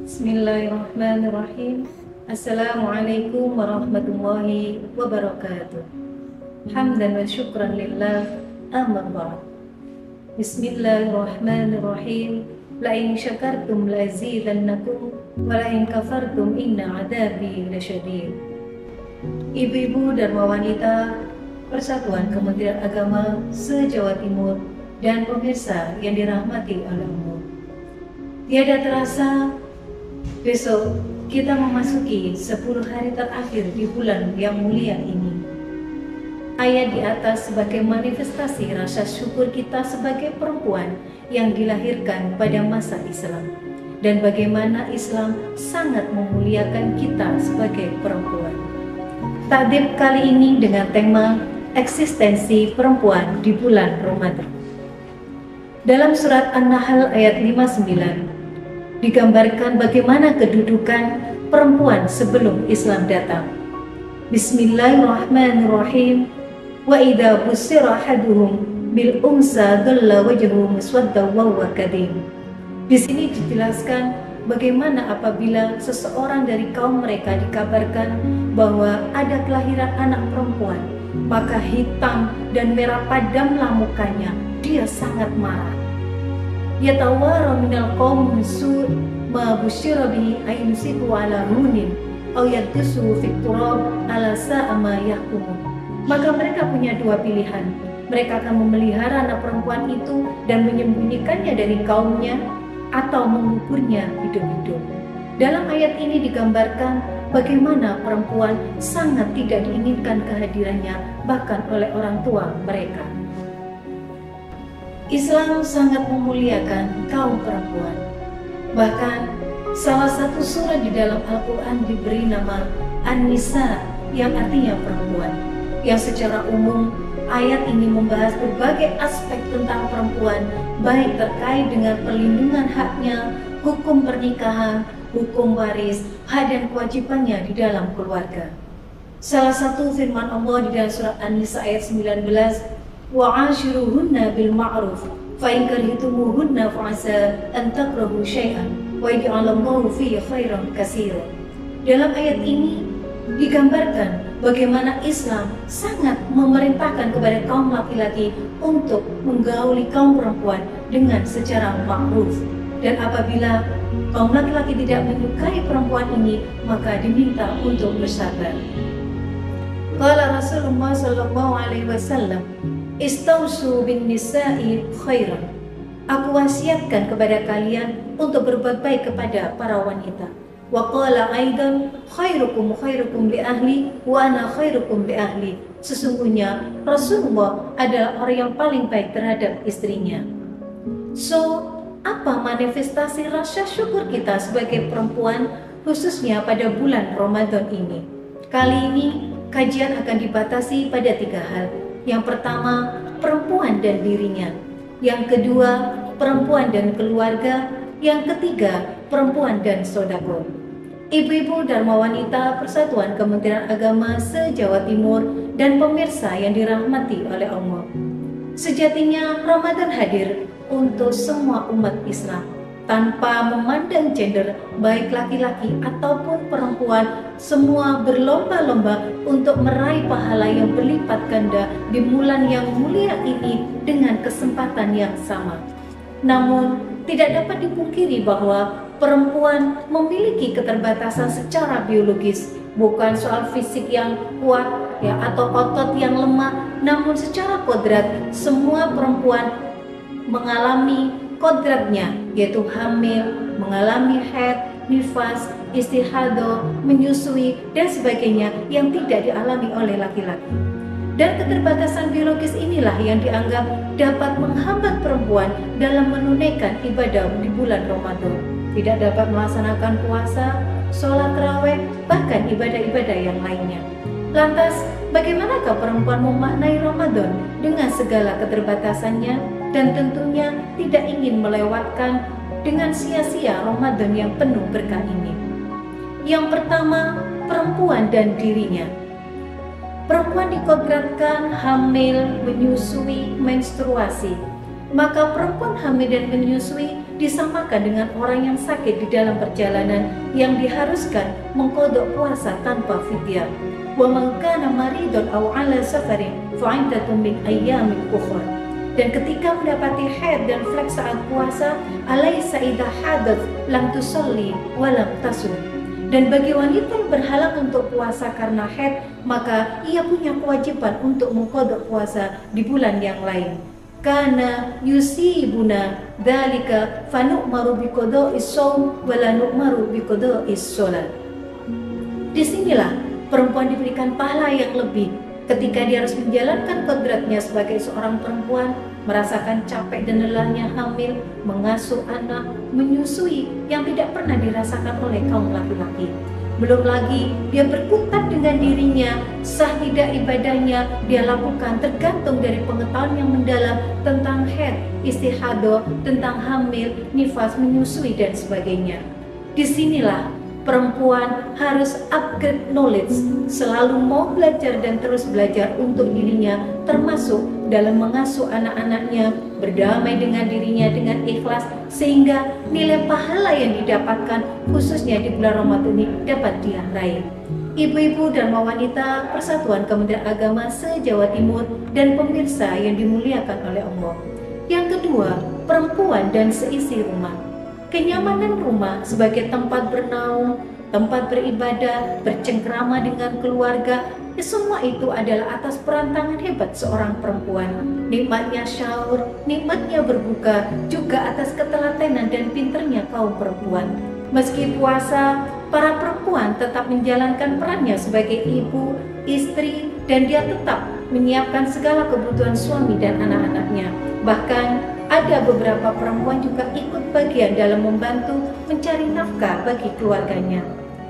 Bismillahirrahmanirrahim. Assalamualaikum warahmatullahi wabarakatuh. Hamdan wa syukran lillah, amma ba'd. Bismillahirrahmanirrahim. La in syakartum la azidannakum wa la in kafartum inna adabi lasyadid. Ibu-ibu dan wanita Persatuan Kementerian Agama se-Jawa Timur dan pemirsa yang dirahmati oleh Allah. Tiada terasa besok kita memasuki 10 hari terakhir di bulan yang mulia ini. Ayat di atas sebagai manifestasi rasa syukur kita sebagai perempuan yang dilahirkan pada masa Islam, dan bagaimana Islam sangat memuliakan kita sebagai perempuan. Takdim kali ini dengan tema eksistensi perempuan di bulan Ramadan. Dalam surat An-Nahl ayat 59 digambarkan bagaimana kedudukan perempuan sebelum Islam datang. Bismillahirrahmanirrahim. Wa idza busyira ahaduhum bil unsa dhalla wajhuhu muswaddan wa huwa kadhib. Di sini dijelaskan bagaimana apabila seseorang dari kaum mereka dikabarkan bahwa ada kelahiran anak perempuan, maka hitam dan merah padamlah mukanya, dia sangat marah. Yatawara minal qaum su' ma busyira bihi ayumsiku ala hunin aw yaddusu fit turab ala sa'a ma yahkumun. Maka mereka punya dua pilihan. Mereka akan memelihara anak perempuan itu dan menyembunyikannya dari kaumnya, atau menguburnya hidup-hidup. Dalam ayat ini digambarkan bagaimana perempuan sangat tidak diinginkan kehadirannya bahkan oleh orang tua mereka. Islam sangat memuliakan kaum perempuan. Bahkan salah satu surah di dalam Al-Quran diberi nama An-Nisa yang artinya perempuan. Yang secara umum ayat ini membahas berbagai aspek tentang perempuan, baik terkait dengan perlindungan haknya, hukum pernikahan, hukum waris, hak dan kewajibannya di dalam keluarga. Salah satu firman Allah di dalam surat An-Nisa ayat 19, wa'ashiruhunna bil ma'ruf fa in karihtumuhunna fa'asa an takrahu syai'an wa yaj'alallahu fihi khairan katsiran. Dalam ayat ini digambarkan bagaimana Islam sangat memerintahkan kepada kaum laki-laki untuk menggauli kaum perempuan dengan secara ma'ruf, dan apabila kaum laki-laki tidak menyukai perempuan ini maka diminta untuk bersabar. Qala Rasulullah sallallahu alaihi wasallam, istausu bin nisa'i khairan. Aku wasiatkan kepada kalian untuk berbuat baik kepada para wanita. Wa qala aidan khairukum khairukum li ahli wa ana khairukum li ahli. Sesungguhnya Rasulullah adalah orang yang paling baik terhadap istrinya. So, apa manifestasi rasa syukur kita sebagai perempuan khususnya pada bulan Ramadan ini? Kali ini kajian akan dibatasi pada 3 hal. Yang pertama, perempuan dan dirinya. Yang kedua, perempuan dan keluarga. Yang ketiga, perempuan dan sedekah. Ibu-ibu Dharma Wanita Persatuan Kementerian Agama se-Jawa Timur dan pemirsa yang dirahmati oleh Allah. Sejatinya Ramadan hadir untuk semua umat Islam, tanpa memandang gender, baik laki-laki ataupun perempuan, semua berlomba-lomba untuk meraih pahala yang berlipat ganda di bulan yang mulia ini dengan kesempatan yang sama. Namun, tidak dapat dipungkiri bahwa perempuan memiliki keterbatasan secara biologis, bukan soal fisik yang kuat atau otot yang lemah, namun secara kodrat semua perempuan mengalami kodratnya, yaitu hamil, mengalami haid, nifas, istihadah, menyusui, dan sebagainya yang tidak dialami oleh laki-laki. Dan keterbatasan biologis inilah yang dianggap dapat menghambat perempuan dalam menunaikan ibadah di bulan Ramadan. Tidak dapat melaksanakan puasa, sholat tarawih, bahkan ibadah-ibadah yang lainnya. Lantas, bagaimanakah perempuan memaknai Ramadan dengan segala keterbatasannya, dan tentunya tidak ingin melewatkan dengan sia-sia Ramadan yang penuh berkah ini? Yang pertama, perempuan dan dirinya. Perempuan dikodratkan hamil, menyusui, menstruasi. Maka perempuan hamil dan menyusui disamakan dengan orang yang sakit di dalam perjalanan yang diharuskan mengkodok puasa tanpa fidyah. Wa man kana maridun aw 'ala safarin fa 'iddatun min ayyamin ukhra. Dan ketika mendapati haid dan flek saat puasa, alaysa idza hadath lam tusalli wa lam tasum. Dan bagi wanita yang berhalangan untuk puasa karena haid, maka ia punya kewajiban untuk mengkodok puasa di bulan yang lain. Karena yusibuna dzalika fanu'maru biqada'is shaum wa la nu'maru biqada'is shalah. Disinilah perempuan diberikan pahala yang lebih ketika dia harus menjalankan kodratnya sebagai seorang perempuan, merasakan capek dan lelahnya hamil, mengasuh anak, menyusui yang tidak pernah dirasakan oleh kaum laki-laki. Belum lagi dia berkutat dengan dirinya, sah tidak ibadahnya dia lakukan tergantung dari pengetahuan yang mendalam tentang haid, istihadah, tentang hamil, nifas, menyusui dan sebagainya. Disinilah perempuan harus upgrade knowledge, selalu mau belajar dan terus belajar untuk dirinya, termasuk dalam mengasuh anak-anaknya, berdamai dengan dirinya dengan ikhlas, sehingga nilai pahala yang didapatkan khususnya di bulan Ramadan ini dapat dia raih. Ibu-ibu dan wanita Persatuan Kementerian Agama se-Jawa Timur dan pemirsa yang dimuliakan oleh Allah. Yang kedua, perempuan dan seisi rumah. Kenyamanan rumah sebagai tempat bernaung, tempat beribadah, bercengkrama dengan keluarga, semua itu adalah atas perantangan hebat seorang perempuan. Nikmatnya syaur, nikmatnya berbuka, juga atas ketelatenan dan pinternya kaum perempuan. Meski puasa, para perempuan tetap menjalankan perannya sebagai ibu, istri, dan dia tetap menyiapkan segala kebutuhan suami dan anak-anaknya. Bahkan ada beberapa perempuan juga ikut bagian dalam membantu mencari nafkah bagi keluarganya.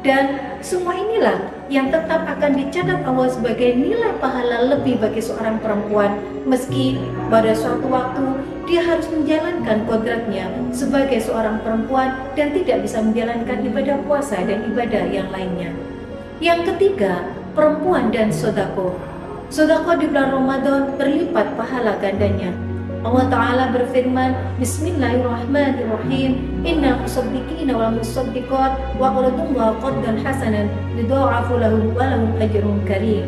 Dan semua inilah yang tetap akan dicatat Allah sebagai nilai pahala lebih bagi seorang perempuan, meski pada suatu waktu dia harus menjalankan kodratnya sebagai seorang perempuan dan tidak bisa menjalankan ibadah puasa dan ibadah yang lainnya. Yang ketiga, perempuan dan sodako. Sodako di bulan Ramadan berlipat pahala gandanya. Allah Ta'ala berfirman, Bismillahirrahmanirrahim, Innal musaddiqina wal musaddiqat wa qradullah qaddan hasanan yudha'afu lahum wa lahum ajrun karim.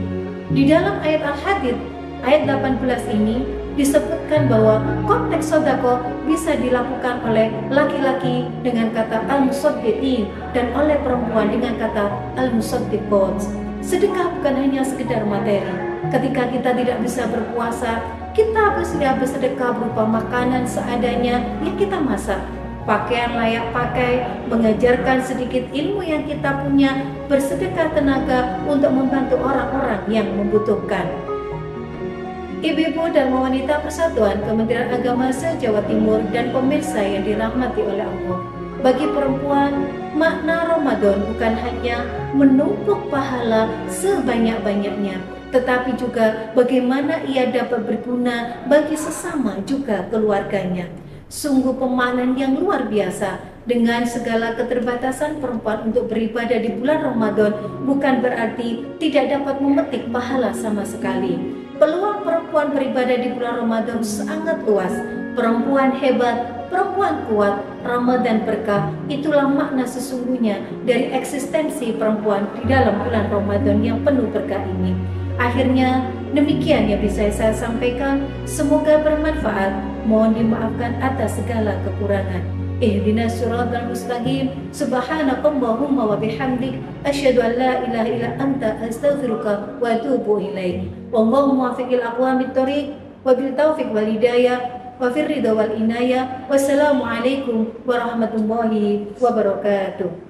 Di dalam ayat Al-Hadid ayat 18 ini disebutkan bahwa konteks sedekah bisa dilakukan oleh laki-laki dengan kata al-musaddiqin dan oleh perempuan dengan kata al-musaddiqat. Sedekah bukan hanya sekedar materi. Ketika kita tidak bisa berpuasa, kita bersedekah berupa makanan seadanya yang kita masak, pakaian layak pakai, mengajarkan sedikit ilmu yang kita punya, bersedekah tenaga untuk membantu orang-orang yang membutuhkan. Ibu-ibu dan wanita Persatuan Kementerian Agama se-Jawa Timur dan pemirsa yang dirahmati oleh Allah, bagi perempuan, makna Ramadan bukan hanya menumpuk pahala sebanyak-banyaknya, tetapi juga bagaimana ia dapat berguna bagi sesama juga keluarganya. Sungguh pemaknaan yang luar biasa. Dengan segala keterbatasan perempuan untuk beribadah di bulan Ramadan bukan berarti tidak dapat memetik pahala sama sekali. Peluang perempuan beribadah di bulan Ramadan sangat luas. Perempuan hebat, perempuan kuat, Ramadan berkah, itulah makna sesungguhnya dari eksistensi perempuan di dalam bulan Ramadan yang penuh berkah ini. Akhirnya, demikian yang bisa saya sampaikan. Semoga bermanfaat. Mohon dimaafkan atas segala kekurangan. Ihdinas siratal mustaqim. Subhanakallahumma wa bihamdik, asyhadu an la ilaha illa anta, astaghfiruka wa atubu ilaik. Wallahumma muwaffiqil aqwamit thoriq wa bil taufiq wal hidayah wa fir ridha wal inayah. Wassalamualaikum warahmatullahi wabarakatuh.